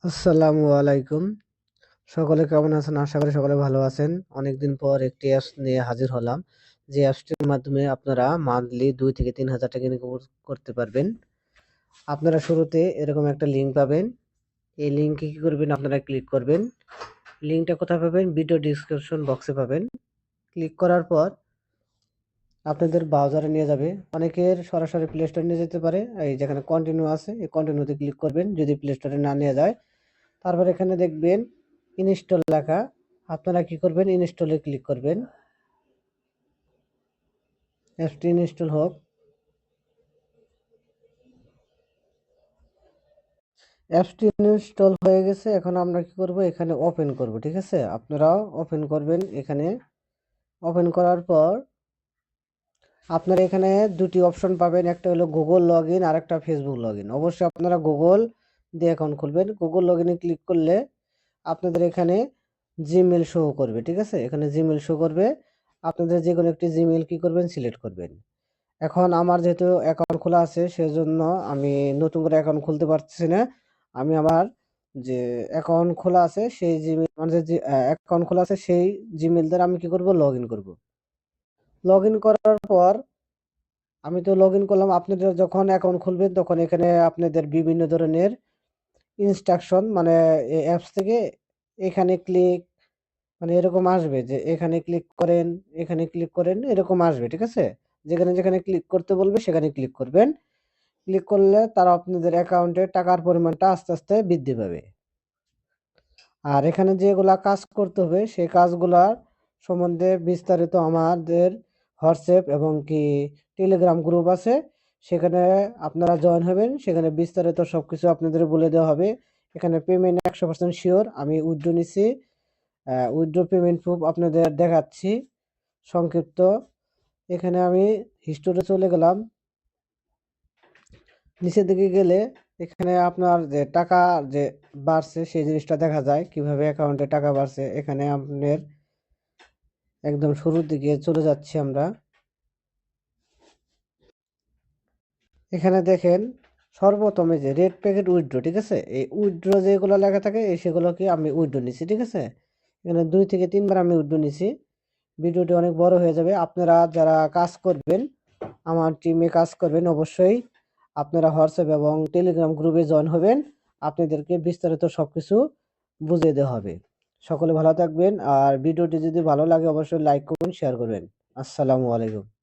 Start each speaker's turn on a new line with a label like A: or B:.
A: আসসালামু আলাইকুম। সকলে কেমন আছেন? আশা করি সকলে ভালো আছেন। অনেকদিন পর একটি অ্যাপস নিয়ে হাজির হলাম। যে অ্যাপসটির মাধ্যমে আপনারা মান্থলি ২ থেকে ৩,০০০ টাকা ইনকাম করতে পারবেন। আপনারা শুরুতে এরকম একটা লিঙ্ক পাবেন। এই লিঙ্কে কি করবেন? আপনারা ক্লিক করবেন। লিঙ্কটা কোথায় পাবেন? ভিডিও ডেসক্রিপশন বক্সে পাবেন। ক্লিক করার পর আপনাদের ব্রাউজারে নিয়ে যাবে। অনেকের সরাসরি প্লে স্টোরে নিয়ে যেতে পারে। এই যেখানে কন্টিনিউ আছে, এই কন্টিনিউতে ক্লিক করবেন যদি প্লে স্টোরে না নিয়ে যায়। তারপর এখানে দেখবেন ইনস্টল লেখা। আপনারা কি করবেন? ইনস্টলে ক্লিক করবেন। অ্যাপসটি ইনস্টল হোক। অ্যাপসটি ইনস্টল হয়ে গেছে। এখন আমরা কি করব? এখানে ওপেন করব। ঠিক আছে? আপনারাও ওপেন করবেন। এখানে ওপেন করার পর আপনারা এখানে দুটি অপশন পাবেন। একটা হলো গুগল লগ ইন আর একটা ফেসবুক লগ ইন। অবশ্যই আপনারা গুগল দিয়ে অ্যাকাউন্ট খুলবেন। গুগল লগ ইনে ক্লিক করলে আপনাদের এখানে জিমেল শো করবে। ঠিক আছে? এখানে জিমেল শো করবে। আপনাদের যে কোনো একটি জিমেল কি করবেন? সিলেক্ট করবেন। এখন আমার যেহেতু অ্যাকাউন্ট খোলা আছে সেজন্য আমি নতুন করে অ্যাকাউন্ট খুলতে পারতেছি না। আমি আমার যে অ্যাকাউন্ট খোলা আছে সেই জিমেল মানে যে অ্যাকাউন্ট খোলা আছে সেই জিমেল দ্বারা আমি কি করব? লগ ইন করব। লগ ইন করার পর আমি তো লগ ইন করলাম। আপনারা যখন অ্যাকাউন্ট খুলবেন তখন এখানে আপনাদের বিভিন্ন ধরনের ইনস্ট্রাকশন মানে এই অ্যাপস থেকে এখানে ক্লিক মানে এরকম আসবে যে এখানে ক্লিক করেন, এখানে ক্লিক করেন এরকম আসবে। ঠিক আছে? যেখানে, যেখানে ক্লিক করতে বলবে সেখানে ক্লিক করবেন। ক্লিক করলে তারা আপনাদের অ্যাকাউন্টে টাকার পরিমাণটা আস্তে, আস্তে বৃদ্ধি পাবে। আর এখানে যেগুলা কাজ করতে হবে সেই কাজগুলার সম্বন্ধে বিস্তারিত আমাদের হোয়াটসঅ্যাপ এবং কি টেলিগ্রাম গ্রুপ আছে। সেখানে আপনারা জয়েন হবেন। সেখানে বিস্তারিত সবকিছু আপনাদের বলে দেওয়া হবে। এখানে পেমেন্ট ১০০% সিওর। আমি উইথড্র নিছি। উইথড্র পেমেন্ট প্রুফ আপনাদের দেখাচ্ছি সংক্ষিপ্ত। এখানে আমি হিস্টোরি চলে গেলাম। নিচের দিকে গেলে এখানে আপনার যে টাকা যে বাড়ছে সেই জিনিসটা দেখা যায় কিভাবে অ্যাকাউন্টে টাকা বাড়ছে। এখানে আপনার একদম শুরুর দিকে চলে যাচ্ছি আমরা। এখানে দেখেন সর্বপ্রথমে যে রেড প্যাকেট উইথড্র। ঠিক আছে? এই উইথড্র যেগুলো লেখা থাকে সেগুলোকে আমি উইথড্র নিছি। ঠিক আছে? এখানে ২ থেকে ৩ বার আমি উইথড্র নিছি। ভিডিওটি অনেক বড় হয়ে যাবে। আপনারা যারা কাজ করবেন আমার টিমে কাজ করবেন অবশ্যই আপনারা হোয়াটসঅ্যাপ এবং টেলিগ্রাম গ্রুপে জয়েন হবেন। আপনাদেরকে বিস্তারিত সবকিছু বুঝিয়ে দেওয়া হবে। সকলে ভালো থাকবেন। আর ভিডিওটি যদি ভালো লাগে অবশ্যই লাইক করবেন, শেয়ার করবেন। আসসালামু আলাইকুম।